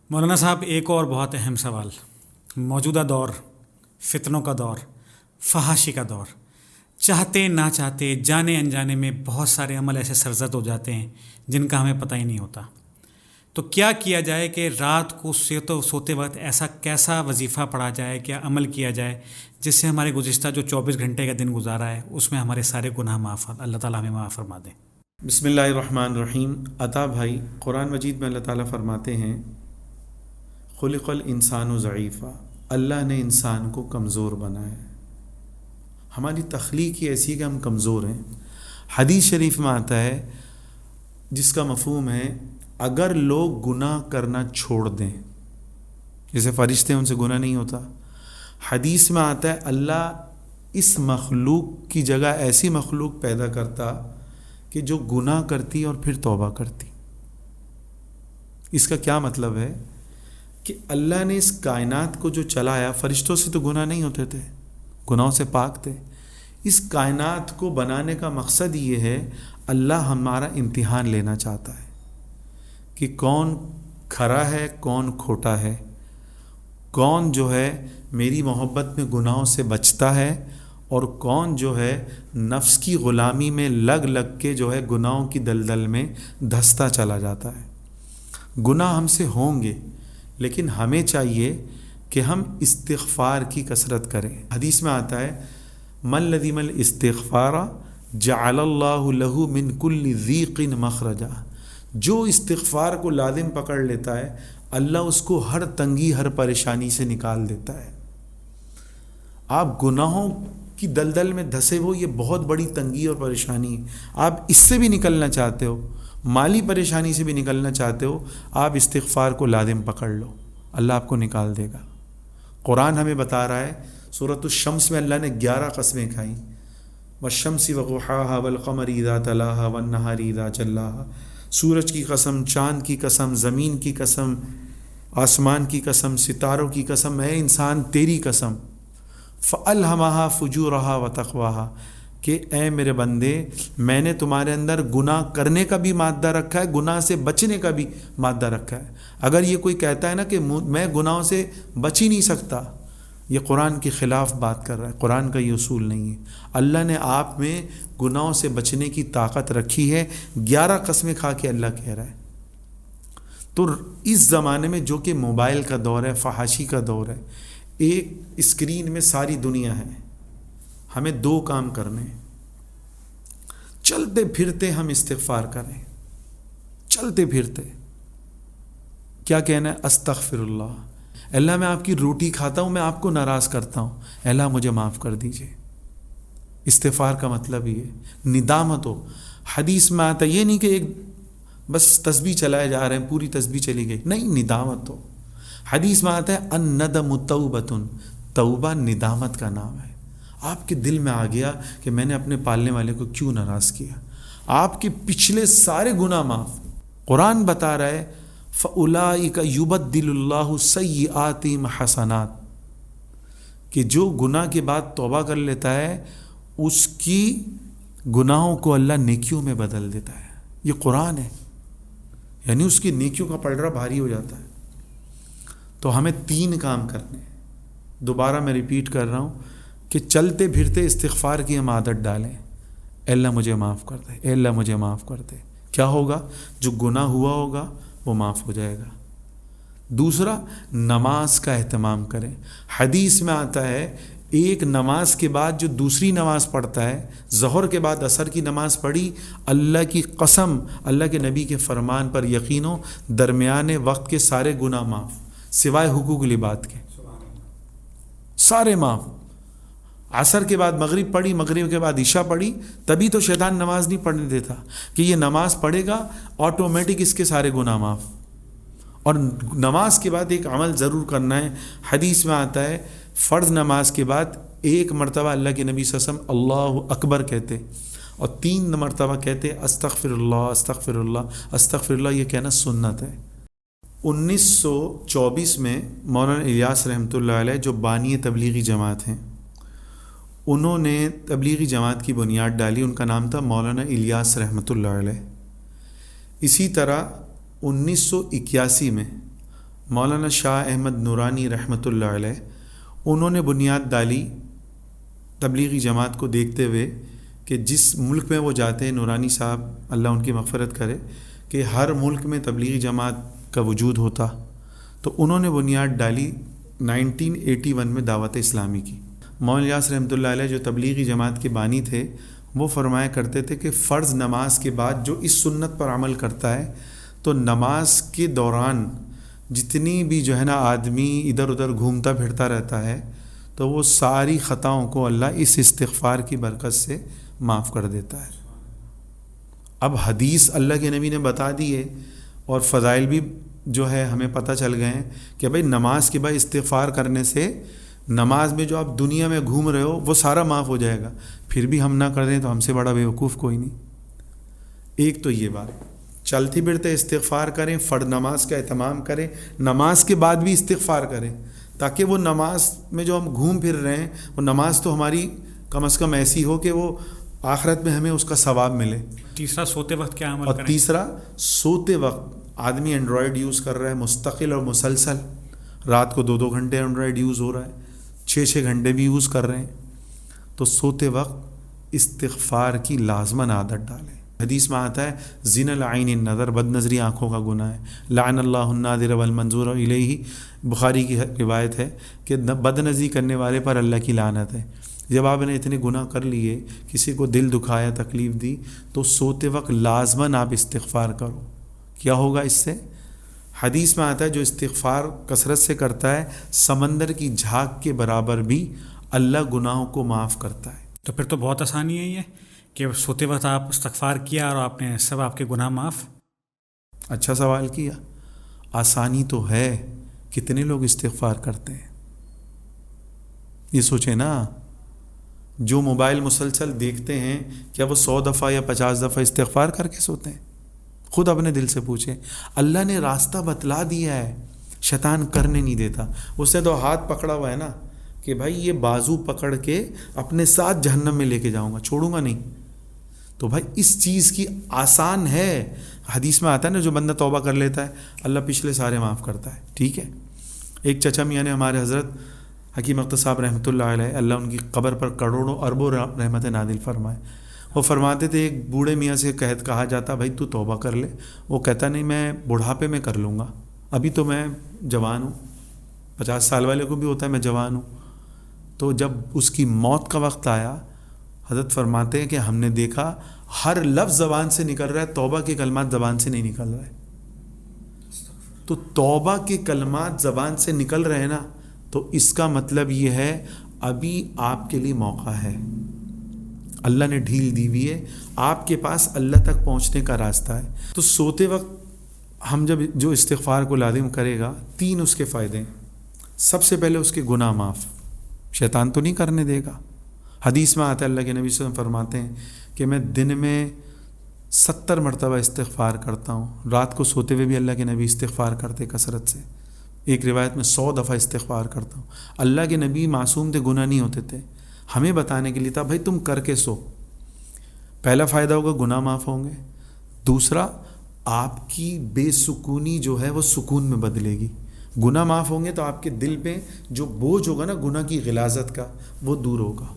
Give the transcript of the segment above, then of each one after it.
مولانا صاحب، ایک اور بہت اہم سوال۔ موجودہ دور فتنوں کا دور، فحاشی کا دور، چاہتے نہ چاہتے جانے انجانے میں بہت سارے عمل ایسے سرزد ہو جاتے ہیں جن کا ہمیں پتہ ہی نہیں ہوتا۔ تو کیا کیا جائے کہ رات کو سوتے وقت ایسا کیسا وظیفہ پڑھا جائے، کیا عمل کیا جائے جس سے ہمارے گزشتہ جو 24 گھنٹے کا دن گزارا ہے اس میں ہمارے سارے گناہ معاف، اللہ تعالیٰ ہمیں معاف فرما دے۔ بسم اللہ الرحمن الرحیم۔ عطا بھائی، قرآن مجید میں اللہ تعالیٰ فرماتے ہیں خلق الانسان ضعیفا، اللہ نے انسان کو کمزور بنایا ہے۔ ہماری تخلیق ہی ایسی ہے کہ ہم کمزور ہیں۔ حدیث شریف میں آتا ہے جس کا مفہوم ہے اگر لوگ گناہ کرنا چھوڑ دیں، جیسے فرشتے ان سے گناہ نہیں ہوتا، حدیث میں آتا ہے اللہ اس مخلوق کی جگہ ایسی مخلوق پیدا کرتا کہ جو گناہ کرتی اور پھر توبہ کرتی۔ اس کا کیا مطلب ہے کہ اللہ نے اس کائنات کو جو چلایا، فرشتوں سے تو گناہ نہیں ہوتے تھے، گناہوں سے پاک تھے۔ اس کائنات کو بنانے کا مقصد یہ ہے اللہ ہمارا امتحان لینا چاہتا ہے کہ کون کھرا ہے، کون کھوٹا ہے، کون جو ہے میری محبت میں گناہوں سے بچتا ہے اور کون جو ہے نفس کی غلامی میں لگ لگ کے جو ہے گناہوں کی دلدل میں دھستا چلا جاتا ہے۔ گناہ ہم سے ہوں گے، لیکن ہمیں چاہیے کہ ہم استغفار کی کثرت کریں۔ حدیث میں آتا ہے من لزم الاستغفار جعل اللہ لہ من کل ضیق مخرجا، جو استغفار کو لازم پکڑ لیتا ہے اللہ اس کو ہر تنگی، ہر پریشانی سے نکال دیتا ہے۔ آپ گناہوں کی دلدل میں دھسے ہو، یہ بہت بڑی تنگی اور پریشانی ہے۔ آپ اس سے بھی نکلنا چاہتے ہو، مالی پریشانی سے بھی نکلنا چاہتے ہو، آپ استغفار کو لازم پکڑ لو، اللہ آپ کو نکال دے گا۔ قرآن ہمیں بتا رہا ہے، سورۃ الشمس میں اللہ نے 11 قسمیں کھائیں، والشمس وضحاها والقمر اذا تلاها والنہار اذا جلاها، سورج کی قسم، چاند کی قسم، زمین کی قسم، آسمان کی قسم، ستاروں کی قسم، اے انسان تیری قسم، فَأَلْهَمَهَا فُجُورَهَا وَتَقْوَاهَا، کہ اے میرے بندے میں نے تمہارے اندر گناہ کرنے کا بھی مادہ رکھا ہے، گناہ سے بچنے کا بھی مادہ رکھا ہے۔ اگر یہ کوئی کہتا ہے نا کہ میں گناہوں سے بچ ہی نہیں سکتا، یہ قرآن کے خلاف بات کر رہا ہے۔ قرآن کا یہ اصول نہیں ہے۔ اللہ نے آپ میں گناہوں سے بچنے کی طاقت رکھی ہے۔ 11 قسمیں کھا کے اللہ کہہ رہا ہے۔ تو اس زمانے میں جو کہ موبائل کا دور ہے، فحاشی کا دور ہے، ایک اسکرین میں ساری دنیا ہے، ہمیں 2 کام کرنے ہیں۔ چلتے پھرتے ہم استغفار کریں، چلتے پھرتے کیا کہنا ہے؟ استغفر اللہ، اللہ میں آپ کی روٹی کھاتا ہوں، میں آپ کو ناراض کرتا ہوں، اللہ مجھے معاف کر دیجئے۔ استغفار کا مطلب یہ ہے ندامت ہو۔ حدیث میں آتا یہ نہیں کہ ایک بس تسبیح چلائے جا رہے ہیں، پوری تسبیح چلی گئی، نہیں، ندامت ہو۔ حدیث میں آتا ہے الندم توبۃ، توبہ ندامت کا نام ہے۔ آپ کے دل میں آ گیا کہ میں نے اپنے پالنے والے کو کیوں ناراض کیا، آپ کے پچھلے سارے گناہ معاف۔ قرآن بتا رہا ہے فَأُولَٰئِكَ يُبَدِّلُ اللَّهُ سَيِّئَاتِهِمْ حَسَنَاتٍ، کہ جو گناہ کے بعد توبہ کر لیتا ہے اس کی گناہوں کو اللہ نیکیوں میں بدل دیتا ہے۔ یہ قرآن ہے، یعنی اس کی نیکیوں کا پلڑا بھاری ہو جاتا ہے۔ تو ہمیں 3 کام کرنے ہیں۔ دوبارہ میں ریپیٹ کر رہا ہوں کہ چلتے پھرتے استغفار کی ہم عادت ڈالیں۔ اے اللہ مجھے معاف کر دے، اے اللہ مجھے معاف کر دے۔ کیا ہوگا؟ جو گناہ ہوا ہوگا وہ معاف ہو جائے گا۔ دوسرا، نماز کا اہتمام کریں۔ حدیث میں آتا ہے ایک نماز کے بعد جو دوسری نماز پڑھتا ہے، ظہر کے بعد عصر کی نماز پڑھی، اللہ کی قسم، اللہ کے نبی کے فرمان پر یقین ہو، درمیانے وقت کے سارے گناہ معاف، سوائے حقوق العباد کے، سارے معاف۔ عصر کے بعد مغرب پڑھی، مغرب کے بعد عشاء پڑھی، تبھی تو شیطان نماز نہیں پڑھنے دیتا کہ یہ نماز پڑھے گا آٹومیٹک اس کے سارے گناہ معاف۔ اور نماز کے بعد ایک عمل ضرور کرنا ہے۔ حدیث میں آتا ہے فرض نماز کے بعد 1 مرتبہ اللہ کے نبی صلی اللہ علیہ وسلم اللہ اکبر کہتے اور 3 مرتبہ کہتے استغفر اللہ استغفر اللہ استغفر اللہ، یہ کہنا سنت ہے۔ 1924 میں مولانا الیاس رحمۃ اللہ علیہ جو بانی تبلیغی جماعت ہیں، انہوں نے تبلیغی جماعت کی بنیاد ڈالی، ان کا نام تھا مولانا الیاس رحمۃ اللہ علیہ۔ اسی طرح 1981 میں مولانا شاہ احمد نورانی رحمۃ اللہ علیہ، انہوں نے بنیاد ڈالی تبلیغی جماعت کو دیکھتے ہوئے کہ جس ملک میں وہ جاتے ہیں، نورانی صاحب اللہ ان کی مغفرت کرے، کہ ہر ملک میں تبلیغی جماعت کا وجود ہوتا، تو انہوں نے بنیاد ڈالی 1981 میں دعوت اسلامی کی۔ مولانا الیاس رحمۃ اللہ علیہ جو تبلیغی جماعت کے بانی تھے، وہ فرمایا کرتے تھے کہ فرض نماز کے بعد جو اس سنت پر عمل کرتا ہے، تو نماز کے دوران جتنی بھی جو ہے نا آدمی ادھر ادھر گھومتا پھرتا رہتا ہے، تو وہ ساری خطاؤں کو اللہ اس استغفار کی برکت سے معاف کر دیتا ہے۔ اب حدیث اللہ کے نبی نے بتا دی ہے، اور فضائل بھی جو ہے ہمیں پتہ چل گئے ہیں کہ بھائی نماز کے بعد استغفار کرنے سے نماز میں جو آپ دنیا میں گھوم رہے ہو وہ سارا معاف ہو جائے گا۔ پھر بھی ہم نہ کر دیں تو ہم سے بڑا بیوقوف کوئی نہیں۔ ایک تو یہ بات، چلتے پھرتے استغفار کریں، فرض نماز کا اہتمام کریں، نماز کے بعد بھی استغفار کریں، تاکہ وہ نماز میں جو ہم گھوم پھر رہے ہیں، وہ نماز تو ہماری کم از کم ایسی ہو کہ وہ آخرت میں ہمیں اس کا ثواب ملے۔ تیسرا سوتے وقت کیا عمل اور کریں؟ تیسرا، سوتے وقت آدمی اینڈرائڈ یوز کر رہا ہے مستقل اور مسلسل، رات کو 2 گھنٹے اینڈرائڈ یوز ہو رہا ہے، 6 گھنٹے بھی یوز کر رہے ہیں، تو سوتے وقت استغفار کی لازماً عادت ڈالیں۔ حدیث میں آتا ہے زنا العین النظر، بد نظری آنکھوں کا گناہ ہے، لعن اللہ الناظر والمنظور الیہ، بخاری کی روایت ہے کہ بد نظری کرنے والے پر اللہ کی لعنت ہے۔ جب آپ نے اتنے گناہ کر لیے، کسی کو دل دکھایا، تکلیف دی، تو سوتے وقت لازماً آپ استغفار کرو۔ کیا ہوگا اس سے؟ حدیث میں آتا ہے جو استغفار کثرت سے کرتا ہے، سمندر کی جھاگ کے برابر بھی اللہ گناہوں کو معاف کرتا ہے۔ تو پھر تو بہت آسانی ہے یہ کہ سوتے وقت آپ استغفار کیا اور آپ نے سب آپ کے گناہ معاف۔ اچھا سوال کیا، آسانی تو ہے، کتنے لوگ استغفار کرتے ہیں؟ یہ سوچیں نا، جو موبائل مسلسل دیکھتے ہیں، کیا وہ 100 دفعہ یا 50 دفعہ استغفار کر کے سوتے ہیں؟ خود اپنے دل سے پوچھیں۔ اللہ نے راستہ بتلا دیا ہے، شیطان کرنے نہیں دیتا۔ اس نے تو ہاتھ پکڑا ہوا ہے نا کہ بھائی یہ بازو پکڑ کے اپنے ساتھ جہنم میں لے کے جاؤں گا، چھوڑوں گا نہیں۔ تو بھائی اس چیز کی آسان ہے، حدیث میں آتا ہے نا جو بندہ توبہ کر لیتا ہے اللہ پچھلے سارے معاف کرتا ہے، ٹھیک ہے۔ ایک چچا میاں نے ہمارے حضرت حکیم اختر صاحب رحمۃ اللہ علیہ، اللہ ان کی قبر پر کروڑوں اربوں رحمت نازل فرمائے، وہ فرماتے تھے ایک بوڑھے میاں سے کہا جاتا بھائی تو توبہ کر لے، وہ کہتا نہیں میں بڑھاپے میں کر لوں گا، ابھی تو میں جوان ہوں۔ 50 سال والے کو بھی ہوتا ہے میں جوان ہوں۔ تو جب اس کی موت کا وقت آیا، حضرت فرماتے ہیں کہ ہم نے دیکھا ہر لفظ زبان سے نکل رہا ہے، توبہ کے کلمات زبان سے نہیں نکل رہے۔ تو توبہ کے کلمات زبان سے نکل رہے ہیں نا، تو اس کا مطلب یہ ہے ابھی آپ کے لیے موقع ہے، اللہ نے ڈھیل دی ہوئی ہے، آپ کے پاس اللہ تک پہنچنے کا راستہ ہے۔ تو سوتے وقت ہم جب جو استغفار کو لازم کرے گا، 3 اس کے فائدے ہیں۔ سب سے پہلے اس کے گناہ معاف، شیطان تو نہیں کرنے دے گا۔ حدیث میں آتا ہے اللہ کے نبی صلی اللہ علیہ وسلم فرماتے ہیں کہ میں دن میں 70 مرتبہ استغفار کرتا ہوں، رات کو سوتے ہوئے بھی اللہ کے نبی استغفار کرتے کثرت سے، ایک روایت میں 100 دفعہ استغفار کرتا ہوں۔ اللہ کے نبی معصوم تھے، گناہ نہیں ہوتے تھے، ہمیں بتانے کے لیے تھا بھائی تم کر کے سو۔ پہلا فائدہ ہوگا گناہ معاف ہوں گے، دوسرا آپ کی بے سکونی جو ہے وہ سکون میں بدلے گی۔ گناہ معاف ہوں گے تو آپ کے دل پہ جو بوجھ ہوگا نا گناہ کی غلاظت کا، وہ دور ہوگا۔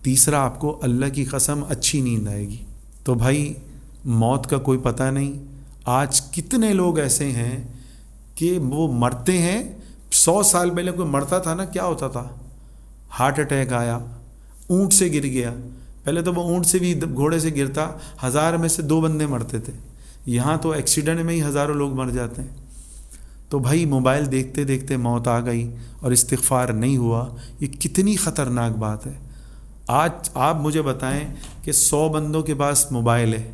تیسرا آپ کو اللہ کی قسم اچھی نیند آئے گی۔ تو بھائی موت کا کوئی پتہ نہیں، آج کتنے لوگ ایسے ہیں کہ وہ مرتے ہیں، 100 سال پہلے کوئی مرتا تھا نا کیا ہوتا تھا؟ ہارٹ اٹیک آیا، اونٹ سے گر گیا، پہلے تو وہ اونٹ سے بھی گھوڑے سے گرتا 1000 میں سے 2 بندے مرتے تھے، یہاں تو ایکسیڈنٹ میں ہی ہزاروں لوگ مر جاتے ہیں۔ تو بھائی موبائل دیکھتے دیکھتے موت آ گئی اور استغفار نہیں ہوا، یہ کتنی خطرناک بات ہے۔ آج آپ مجھے بتائیں کہ 100 بندوں کے پاس موبائل ہے،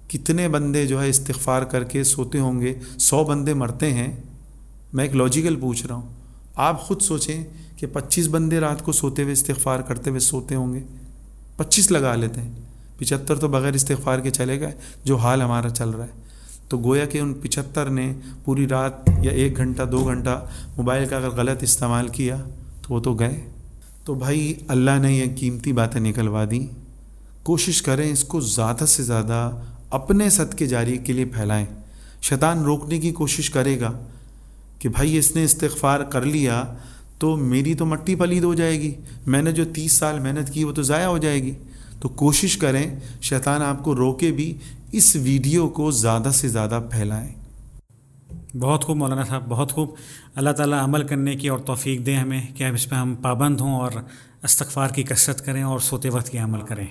کتنے بندے جو ہے استغفار کر کے سوتے ہوں گے؟ 100 بندے مرتے ہیں، میں ایک لاجیکل پوچھ رہا ہوں، آپ خود سوچیں کہ 25 بندے رات کو سوتے ہوئے استغفار کرتے ہوئے سوتے ہوں گے، 25 لگا لیتے ہیں، 75 تو بغیر استغفار کے چلے گئے، جو حال ہمارا چل رہا ہے۔ تو گویا کہ ان 75 نے پوری رات یا 1 گھنٹہ 2 گھنٹہ موبائل کا اگر غلط استعمال کیا تو وہ تو گئے۔ تو بھائی اللہ نے یہ قیمتی باتیں نکلوا دی، کوشش کریں اس کو زیادہ سے زیادہ اپنے صدقے جاری کے لیے پھیلائیں۔ شیطان روکنے کی کوشش کرے گا کہ بھائی اس نے استغفار کر لیا تو میری تو مٹی پلید ہو جائے گی، میں نے جو 30 سال محنت کی وہ تو ضائع ہو جائے گی. تو کوشش کریں، شیطان آپ کو روکے بھی، اس ویڈیو کو زیادہ سے زیادہ پھیلائیں. بہت خوب مولانا صاحب، بہت خوب. اللہ تعالیٰ عمل کرنے کی اور توفیق دیں ہمیں کہ اس پہ ہم پابند ہوں اور استغفار کی کثرت کریں اور سوتے وقت کی عمل کریں.